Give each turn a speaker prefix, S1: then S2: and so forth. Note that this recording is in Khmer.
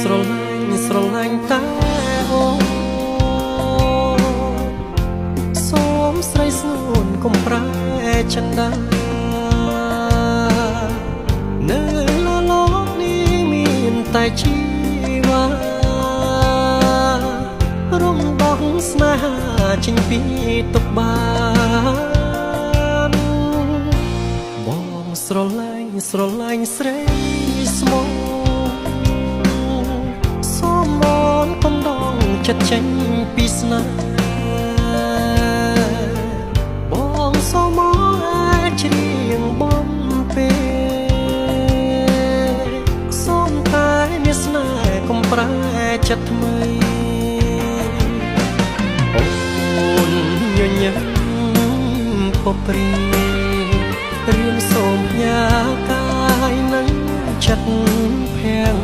S1: ស្រឡាញ់តែអូសូមស្រីស្ងួនកុំប្រែចិនដានៅលើโลกនេះមានតែជីវ៉ារំដោះស្នេហាចេញពីទុកបានបងស្រឡាញ់ស្រីស្មោះសូមមកកំដងចិត្តចេញពីស្នេហ៍បងសូមមកអាចច្រៀងបំពេសូមតែមានស្នេហ៍កុំប្រែចិត្តថ្មីអូនញញឹមពព្រារៀនសូមផ្ញើកាយនឹងចិត្តភាំង